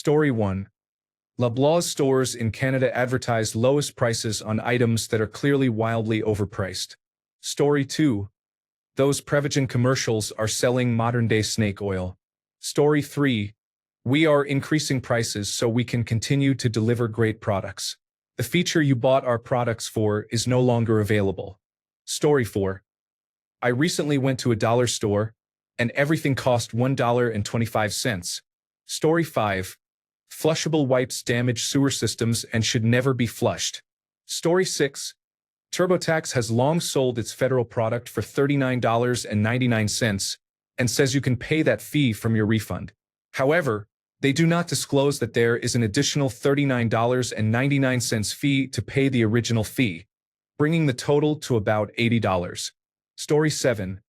Story 1. Loblaws stores in Canada advertise lowest prices on items that are clearly wildly overpriced. Story 2. Those Prevagen commercials are selling modern-day snake oil. Story 3. We are increasing prices so we can continue to deliver great products. The feature you bought our products for is no longer available. Story 4. I recently went to a dollar store, and everything cost $1.25. Story 5. Flushable wipes damage sewer systems and should never be flushed. Story 6. TurboTax has long sold its federal product for $39.99 and says you can pay that fee from your refund. However, they do not disclose that there is an additional $39.99 fee to pay the original fee, bringing the total to about $80. Story 7.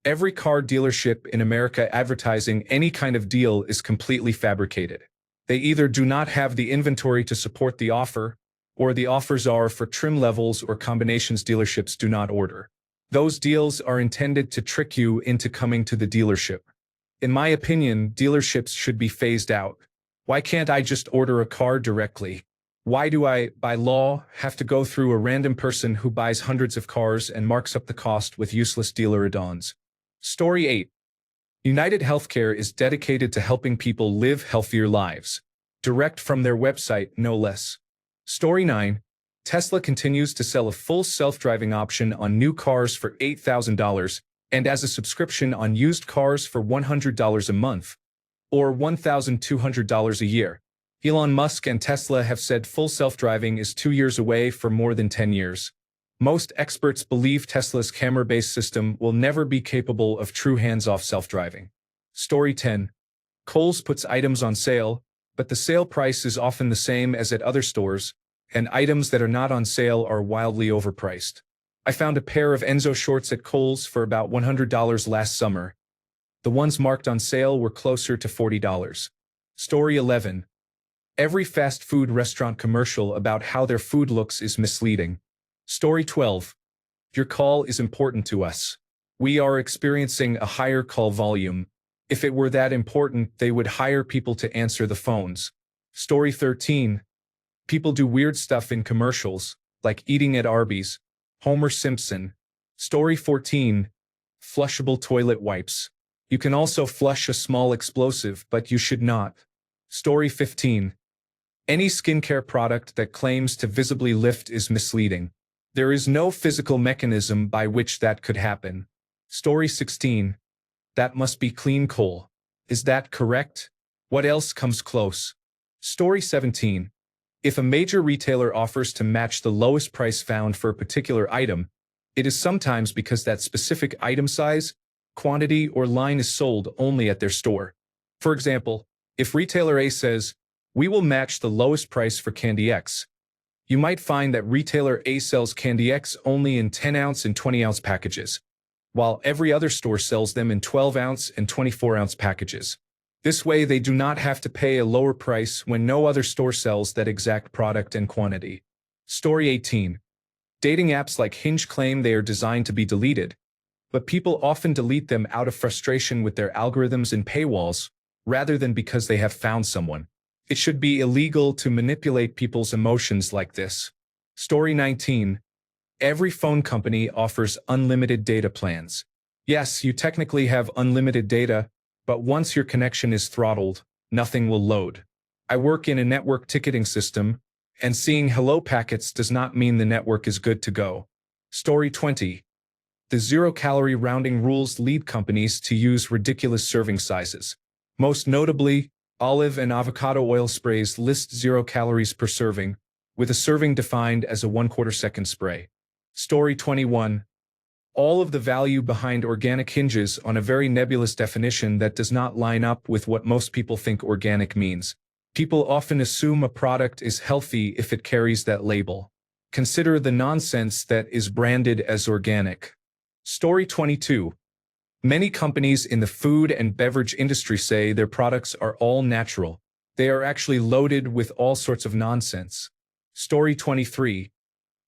Every car dealership in America advertising any kind of deal is completely fabricated. They either do not have the inventory to support the offer, or the offers are for trim levels or combinations dealerships do not order. Those deals are intended to trick you into coming to the dealership. In my opinion, dealerships should be phased out. Why can't I just order a car directly? Why do I, by law, have to go through a random person who buys hundreds of cars and marks up the cost with useless dealer add-ons? Story 8. United Healthcare is dedicated to helping people live healthier lives. Direct from their website, no less. Story 9. Tesla continues to sell a full self-driving option on new cars for $8,000 and as a subscription on used cars for $100 a month, or $1,200 a year. Elon Musk and Tesla have said full self-driving is 2 years away for more than 10 years. Most experts believe Tesla's camera-based system will never be capable of true hands-off self-driving. Story 10. Kohl's puts items on sale, but the sale price is often the same as at other stores, and items that are not on sale are wildly overpriced. I found a pair of Enzo shorts at Kohl's for about $100 last summer. The ones marked on sale were closer to $40. Story 11. Every fast food restaurant commercial about how their food looks is misleading. Story 12. Your call is important to us. We are experiencing a higher call volume. If it were that important, they would hire people to answer the phones. Story 13. People do weird stuff in commercials, like eating at Arby's. Homer Simpson. Story 14. Flushable toilet wipes. You can also flush a small explosive, but you should not. Story 15. Any skincare product that claims to visibly lift is misleading. There is no physical mechanism by which that could happen. Story 16. That must be clean coal. Is that correct? What else comes close? Story 17. If a major retailer offers to match the lowest price found for a particular item, it is sometimes because that specific item size, quantity, or line is sold only at their store. For example, if retailer A says, "We will match the lowest price for candy X," you might find that retailer A sells candy X only in 10-ounce and 20-ounce packages, while every other store sells them in 12-ounce and 24-ounce packages. This way, they do not have to pay a lower price when no other store sells that exact product and quantity. Story 18. Dating apps like Hinge claim they are designed to be deleted, but people often delete them out of frustration with their algorithms and paywalls, rather than because they have found someone. It should be illegal to manipulate people's emotions like this. Story 19. Every phone company offers unlimited data plans. Yes, you technically have unlimited data, but once your connection is throttled, nothing will load. I work in a network ticketing system, and seeing hello packets does not mean the network is good to go. Story 20. The zero-calorie rounding rules lead companies to use ridiculous serving sizes. Most notably, olive and avocado oil sprays list 0 calories per serving, with a serving defined as a 1/4 second spray. Story 21. All of the value behind organic hinges on a very nebulous definition that does not line up with what most people think organic means. People often assume a product is healthy if it carries that label. Consider the nonsense that is branded as organic. Story 22. Many companies in the food and beverage industry say their products are all natural. They are actually loaded with all sorts of nonsense. Story 23.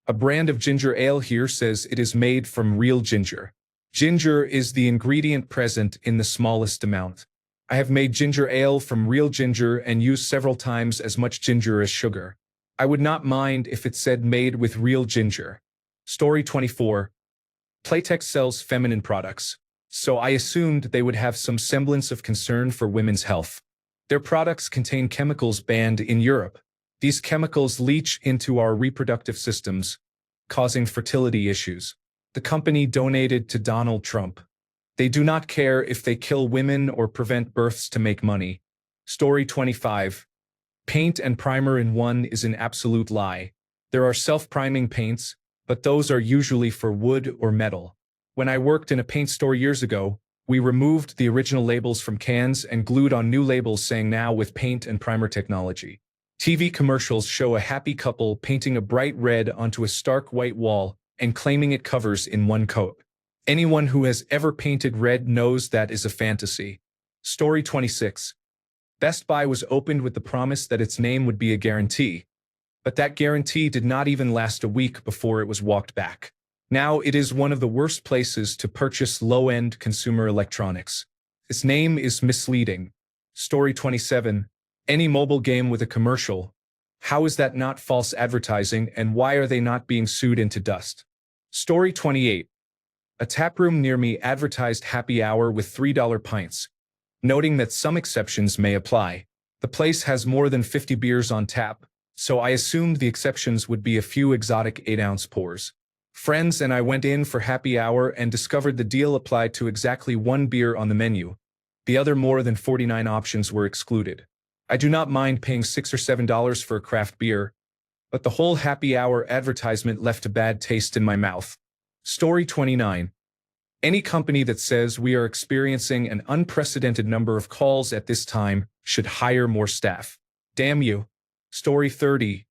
A brand of ginger ale here says it is made from real ginger. Ginger is the ingredient present in the smallest amount. I have made ginger ale from real ginger and used several times as much ginger as sugar. I would not mind if it said made with real ginger. Story 24. Playtex sells feminine products, so I assumed they would have some semblance of concern for women's health. Their products contain chemicals banned in Europe. These chemicals leach into our reproductive systems, causing fertility issues. The company donated to Donald Trump. They do not care if they kill women or prevent births to make money. Story 25. Paint and primer in one is an absolute lie. There are self-priming paints, but those are usually for wood or metal. When I worked in a paint store years ago, we removed the original labels from cans and glued on new labels saying now with paint and primer technology. TV commercials show a happy couple painting a bright red onto a stark white wall and claiming it covers in one coat. Anyone who has ever painted red knows that is a fantasy. Story 26. Best Buy was opened with the promise that its name would be a guarantee, but that guarantee did not even last a week before it was walked back. Now it is one of the worst places to purchase low-end consumer electronics. Its name is misleading. Story 27. Any mobile game with a commercial. How is that not false advertising, and why are they not being sued into dust? Story 28. A taproom near me advertised happy hour with $3 pints, noting that some exceptions may apply. The place has more than 50 beers on tap, so I assumed the exceptions would be a few exotic 8-ounce pours. Friends and I went in for happy hour and discovered the deal applied to exactly one beer on the menu. The other more than 49 options were excluded. I do not mind paying $6 or $7 for a craft beer, but the whole happy hour advertisement left a bad taste in my mouth. Story 29. Any company that says we are experiencing an unprecedented number of calls at this time should hire more staff. Damn you. Story 30.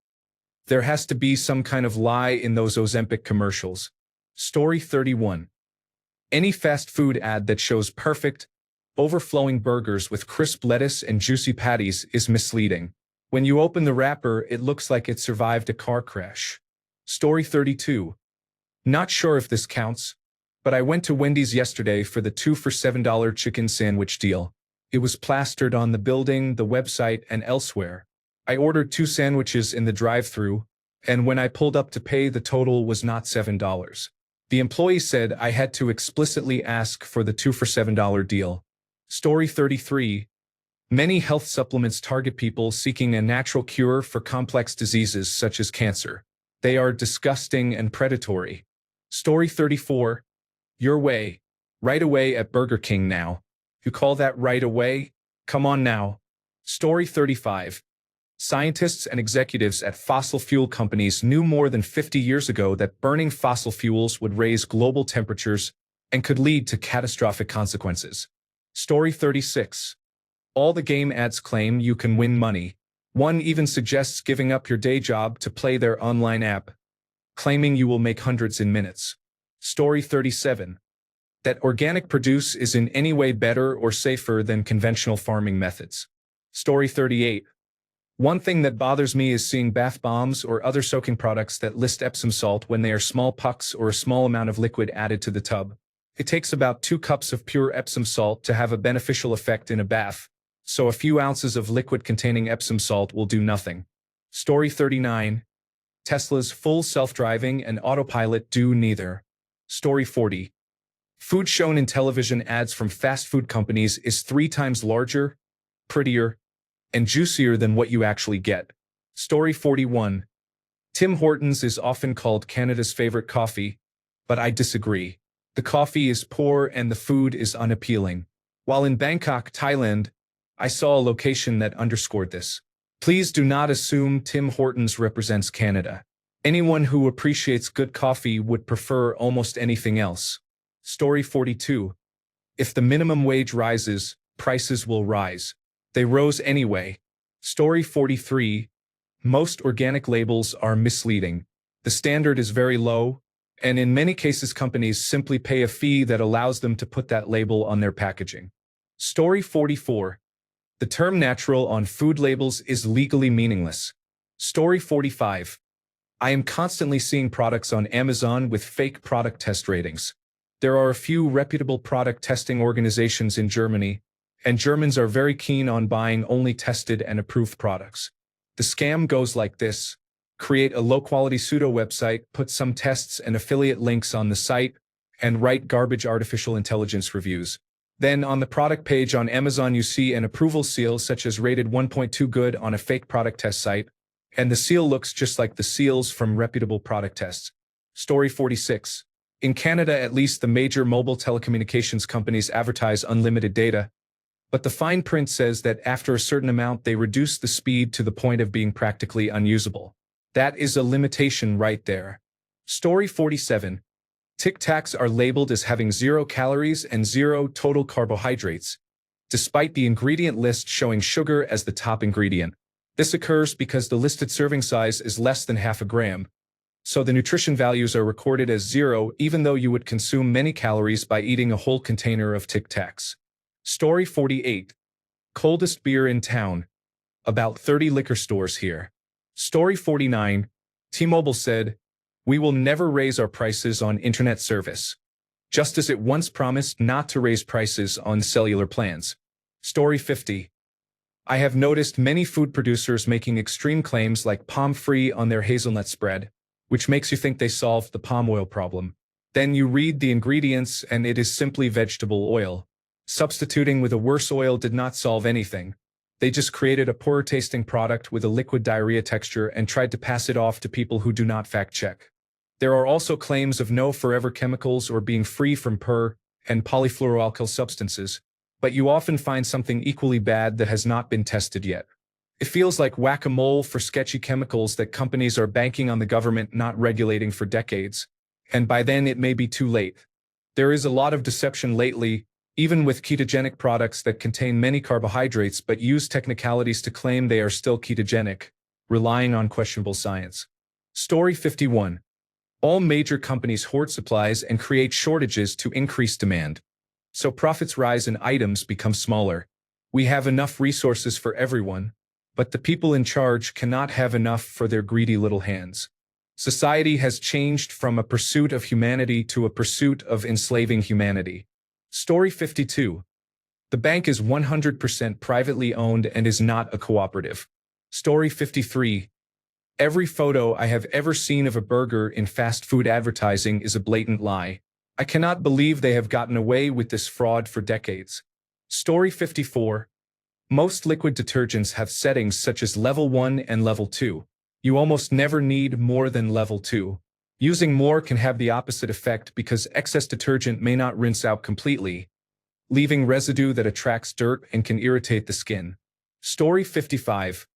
There has to be some kind of lie in those Ozempic commercials. Story 31. Any fast food ad that shows perfect, overflowing burgers with crisp lettuce and juicy patties is misleading. When you open the wrapper, it looks like it survived a car crash. Story 32. Not sure if this counts, but I went to Wendy's yesterday for the 2 for $7 chicken sandwich deal. It was plastered on the building, the website, and elsewhere. I ordered 2 sandwiches in the drive-thru, and when I pulled up to pay, the total was not $7. The employee said I had to explicitly ask for the 2 for $7 deal. Story 33. Many health supplements target people seeking a natural cure for complex diseases such as cancer. They are disgusting and predatory. Story 34. Your way. Right away at Burger King now. You call that right away? Come on now. Story 35. Scientists and executives at fossil fuel companies knew more than 50 years ago that burning fossil fuels would raise global temperatures and could lead to catastrophic consequences. Story 36. All the game ads claim you can win money. One even suggests giving up your day job to play their online app, claiming you will make hundreds in minutes. Story 37. That organic produce is in any way better or safer than conventional farming methods. Story 38. One thing that bothers me is seeing bath bombs or other soaking products that list Epsom salt when they are small pucks or a small amount of liquid added to the tub. It takes about 2 cups of pure Epsom salt to have a beneficial effect in a bath, so a few ounces of liquid containing Epsom salt will do nothing. Story 39. Tesla's full self-driving and autopilot do neither. Story 40. Food shown in television ads from fast food companies is 3 times larger, prettier, and juicier than what you actually get. Story 41. Tim Hortons is often called Canada's favorite coffee, but I disagree. The coffee is poor and the food is unappealing. While in Bangkok, Thailand, I saw a location that underscored this. Please do not assume Tim Hortons represents Canada. Anyone who appreciates good coffee would prefer almost anything else. Story 42. If the minimum wage rises, prices will rise. They rose anyway. Story 43. Most organic labels are misleading. The standard is very low, and in many cases companies simply pay a fee that allows them to put that label on their packaging. Story 44. The term natural on food labels is legally meaningless. Story 45. I am constantly seeing products on Amazon with fake product test ratings. There are a few reputable product testing organizations in Germany, and Germans are very keen on buying only tested and approved products. The scam goes like this. Create a low-quality pseudo-website, put some tests and affiliate links on the site, and write garbage artificial intelligence reviews. Then on the product page on Amazon you see an approval seal such as rated 1.2 good on a fake product test site, and the seal looks just like the seals from reputable product tests. Story 46. In Canada, at least, the major mobile telecommunications companies advertise unlimited data, but the fine print says that after a certain amount they reduce the speed to the point of being practically unusable. That is a limitation right there. Story 47. Tic Tacs are labeled as having 0 calories and 0 total carbohydrates, despite the ingredient list showing sugar as the top ingredient. This occurs because the listed serving size is less than half a gram, so the nutrition values are recorded as 0 even though you would consume many calories by eating a whole container of Tic Tacs. Story 48. Coldest beer in town. About 30 liquor stores here. Story 49. T-Mobile said, "We will never raise our prices on internet service," just as it once promised not to raise prices on cellular plans. Story 50. I have noticed many food producers making extreme claims like palm-free on their hazelnut spread, which makes you think they solved the palm oil problem. Then you read the ingredients and it is simply vegetable oil. Substituting with a worse oil did not solve anything. They just created a poorer-tasting product with a liquid diarrhea texture and tried to pass it off to people who do not fact-check. There are also claims of no forever chemicals or being free from per- and polyfluoroalkyl substances, but you often find something equally bad that has not been tested yet. It feels like whack-a-mole for sketchy chemicals that companies are banking on the government not regulating for decades, and by then it may be too late. There is a lot of deception lately, even with ketogenic products that contain many carbohydrates but use technicalities to claim they are still ketogenic, relying on questionable science. Story 51. All major companies hoard supplies and create shortages to increase demand. So profits rise and items become smaller. We have enough resources for everyone, but the people in charge cannot have enough for their greedy little hands. Society has changed from a pursuit of humanity to a pursuit of enslaving humanity. Story 52. The bank is 100% privately owned and is not a cooperative. Story 53. Every photo I have ever seen of a burger in fast food advertising is a blatant lie. I cannot believe they have gotten away with this fraud for decades. Story 54. Most liquid detergents have settings such as level 1 and level 2. You almost never need more than level 2. Using more can have the opposite effect because excess detergent may not rinse out completely, leaving residue that attracts dirt and can irritate the skin. Story 55.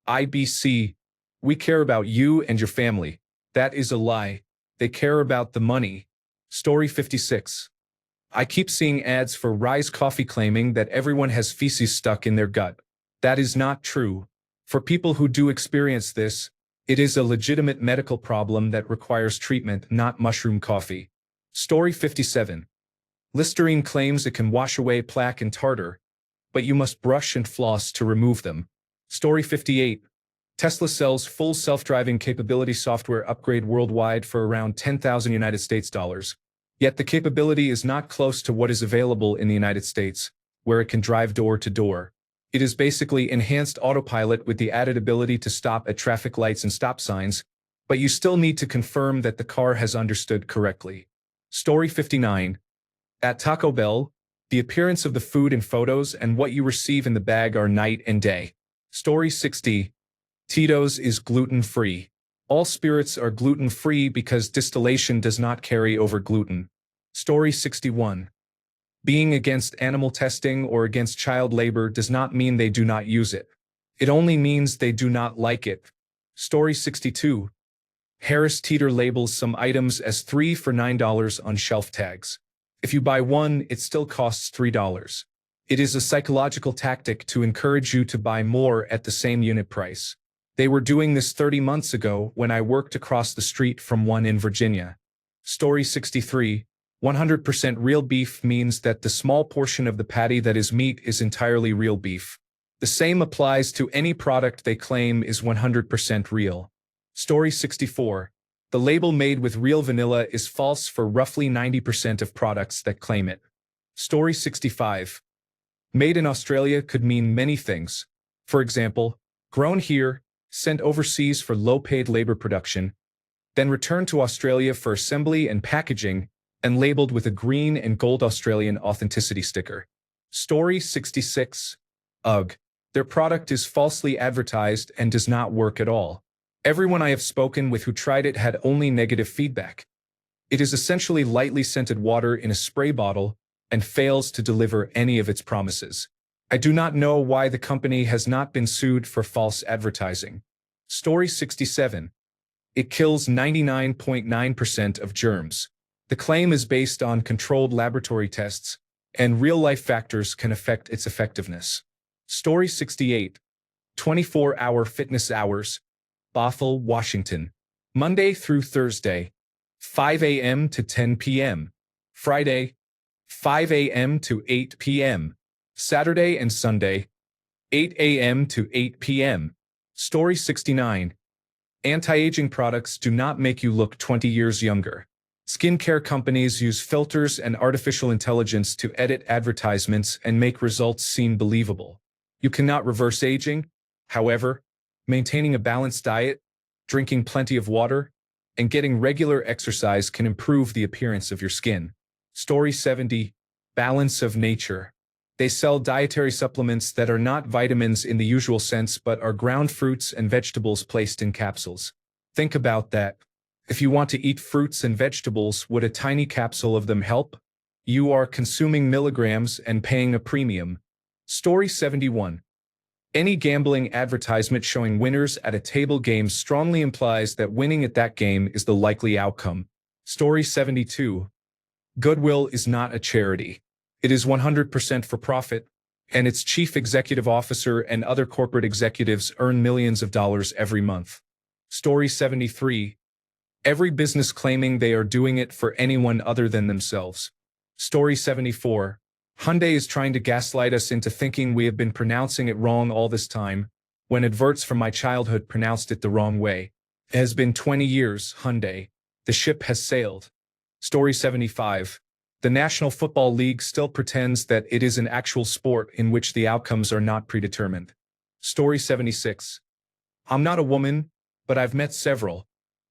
IBC. We care about you and your family. That is a lie. They care about the money. Story 56. I keep seeing ads for Rise Coffee claiming that everyone has feces stuck in their gut. That is not true. For people who do experience this, it is a legitimate medical problem that requires treatment, not mushroom coffee. Story 57. Listerine claims it can wash away plaque and tartar, but you must brush and floss to remove them. Story 58. Tesla sells full self-driving capability software upgrade worldwide for around $10,000 US. Yet the capability is not close to what is available in the United States, where it can drive door to door. It is basically enhanced autopilot with the added ability to stop at traffic lights and stop signs, but you still need to confirm that the car has understood correctly. Story 59. At Taco Bell, the appearance of the food in photos and what you receive in the bag are night and day. Story 60. Tito's is gluten-free. All spirits are gluten-free because distillation does not carry over gluten. Story 61. Being against animal testing or against child labor does not mean they do not use it. It only means they do not like it. Story 62. Harris Teeter labels some items as 3 for $9 on shelf tags. If you buy one, it still costs $3. It is a psychological tactic to encourage you to buy more at the same unit price. They were doing this 30 months ago when I worked across the street from one in Virginia. Story 63. 100% real beef means that the small portion of the patty that is meat is entirely real beef. The same applies to any product they claim is 100% real. Story 64. The label made with real vanilla is false for roughly 90% of products that claim it. Story 65. Made in Australia could mean many things. For example, grown here, sent overseas for low-paid labor production, then returned to Australia for assembly and packaging, and labeled with a green and gold Australian authenticity sticker. Story 66. Ugh. Their product is falsely advertised and does not work at all. Everyone I have spoken with who tried it had only negative feedback. It is essentially lightly scented water in a spray bottle and fails to deliver any of its promises. I do not know why the company has not been sued for false advertising. Story 67. It kills 99.9% of germs. The claim is based on controlled laboratory tests, and real-life factors can affect its effectiveness. Story 68. 24-hour fitness hours. Bothell, Washington. Monday through Thursday, 5 a.m. to 10 p.m. Friday, 5 a.m. to 8 p.m. Saturday and Sunday, 8 a.m. to 8 p.m. Story 69. Anti-aging products do not make you look 20 years younger. Skincare companies use filters and artificial intelligence to edit advertisements and make results seem believable. You cannot reverse aging. However, maintaining a balanced diet, drinking plenty of water, and getting regular exercise can improve the appearance of your skin. Story 70. Balance of nature. They sell dietary supplements that are not vitamins in the usual sense but are ground fruits and vegetables placed in capsules. Think about that. If you want to eat fruits and vegetables, would a tiny capsule of them help? You are consuming milligrams and paying a premium. Story 71. Any gambling advertisement showing winners at a table game strongly implies that winning at that game is the likely outcome. Story 72. Goodwill is not a charity. It is 100% for profit, and its chief executive officer and other corporate executives earn millions of dollars every month. Story 73. Every business claiming they are doing it for anyone other than themselves. Story 74. Hyundai is trying to gaslight us into thinking we have been pronouncing it wrong all this time, when adverts from my childhood pronounced it the wrong way. It has been 20 years, Hyundai. The ship has sailed. Story 75. The National Football League still pretends that it is an actual sport in which the outcomes are not predetermined. Story 76. I'm not a woman, but I've met several,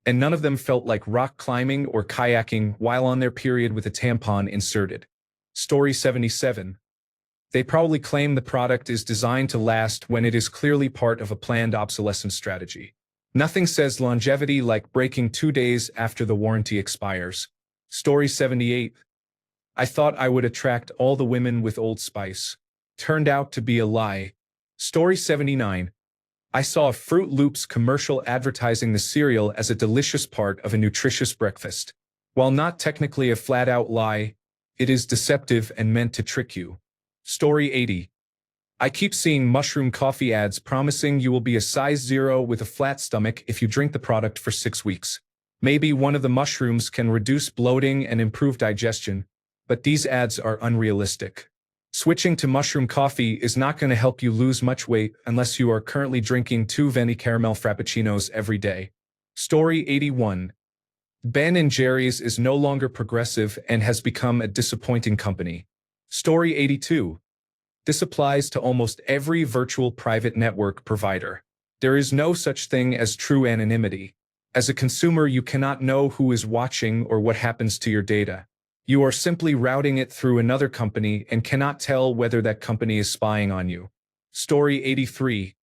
and none of them felt like rock climbing or kayaking while on their period with a tampon inserted. Story 77. They probably claim the product is designed to last when it is clearly part of a planned obsolescence strategy. Nothing says longevity like breaking 2 days after the warranty expires. Story 78. I thought I would attract all the women with Old Spice. Turned out to be a lie. Story 79. I saw a Fruit Loops commercial advertising the cereal as a delicious part of a nutritious breakfast. While not technically a flat-out lie, it is deceptive and meant to trick you. Story 80. I keep seeing mushroom coffee ads promising you will be a size 0 with a flat stomach if you drink the product for 6 weeks. Maybe one of the mushrooms can reduce bloating and improve digestion, but these ads are unrealistic. Switching to mushroom coffee is not going to help you lose much weight unless you are currently drinking 2 Venti caramel frappuccinos every day. Story 81. Ben & Jerry's is no longer progressive and has become a disappointing company. Story 82. This applies to almost every virtual private network provider. There is no such thing as true anonymity. As a consumer, you cannot know who is watching or what happens to your data. You are simply routing it through another company and cannot tell whether that company is spying on you. Story 83.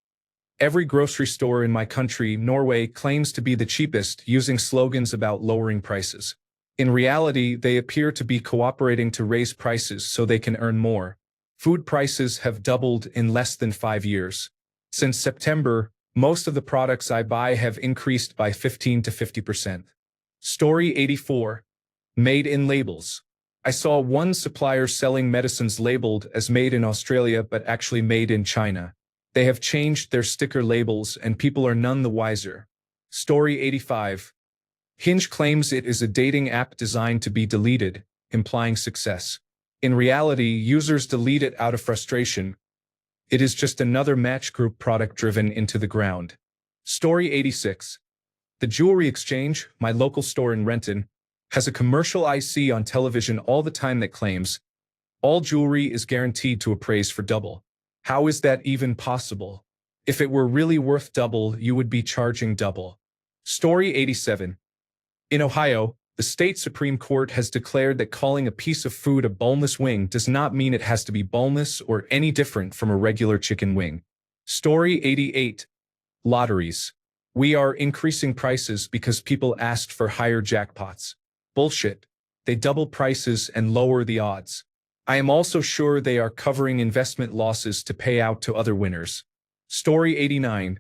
Every grocery store in my country, Norway, claims to be the cheapest, using slogans about lowering prices. In reality, they appear to be cooperating to raise prices so they can earn more. Food prices have doubled in less than 5 years. Since September, most of the products I buy have increased by 15 to 50%. Story 84. Made in labels. I saw one supplier selling medicines labeled as made in Australia but actually made in China. They have changed their sticker labels and people are none the wiser. Story 85. Hinge claims it is a dating app designed to be deleted, implying success. In reality, users delete it out of frustration. It is just another Match Group product driven into the ground. Story 86. The Jewelry Exchange, my local store in Renton, has a commercial I see on television all the time that claims, All jewelry is guaranteed to appraise for double. How is that even possible? If it were really worth double, you would be charging double. Story 87. In Ohio, the state Supreme Court has declared that calling a piece of food a boneless wing does not mean it has to be boneless or any different from a regular chicken wing. Story 88. Lotteries. We are increasing prices because people asked for higher jackpots. Bullshit. They double prices and lower the odds. I am also sure they are covering investment losses to pay out to other winners. Story 89.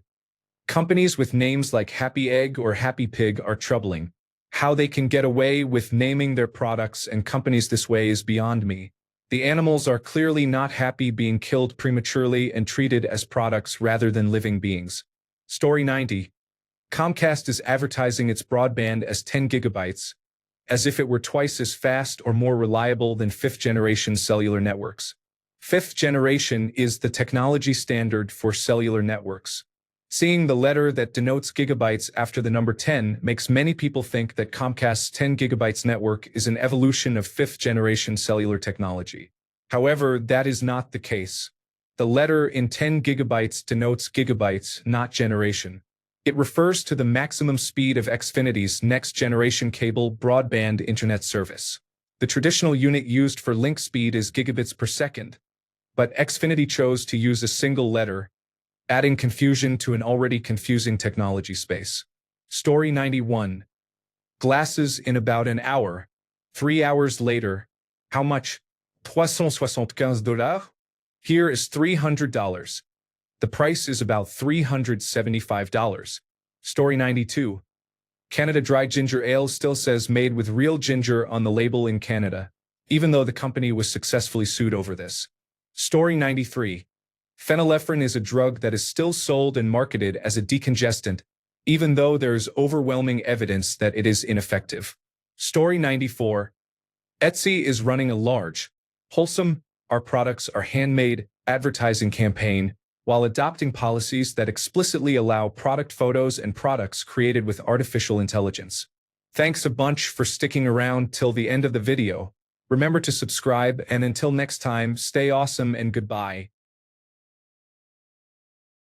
Companies with names like Happy Egg or Happy Pig are troubling. How they can get away with naming their products and companies this way is beyond me. The animals are clearly not happy being killed prematurely and treated as products rather than living beings. Story 90. Comcast is advertising its broadband as 10 gigabytes, as if it were twice as fast or more reliable than fifth-generation cellular networks. Fifth generation is the technology standard for cellular networks. Seeing the letter that denotes gigabytes after the number 10 makes many people think that Comcast's 10 gigabytes network is an evolution of fifth-generation cellular technology. However, that is not the case. The letter in 10 gigabytes denotes gigabytes, not generation. It refers to the maximum speed of Xfinity's next-generation cable broadband internet service. The traditional unit used for link speed is gigabits per second, but Xfinity chose to use a single letter, adding confusion to an already confusing technology space. Story 91. Glasses in about an hour. 3 hours later. How much? $375. Here is $300. The price is about $375. Story 92. Canada Dry Ginger Ale still says made with real ginger on the label in Canada, even though the company was successfully sued over this. Story 93. Phenylephrine is a drug that is still sold and marketed as a decongestant, even though there is overwhelming evidence that it is ineffective. Story 94. Etsy is running a large, wholesome, our products are handmade advertising campaign while adopting policies that explicitly allow product photos and products created with artificial intelligence. Thanks a bunch for sticking around till the end of the video. Remember to subscribe, and until next time, stay awesome and goodbye.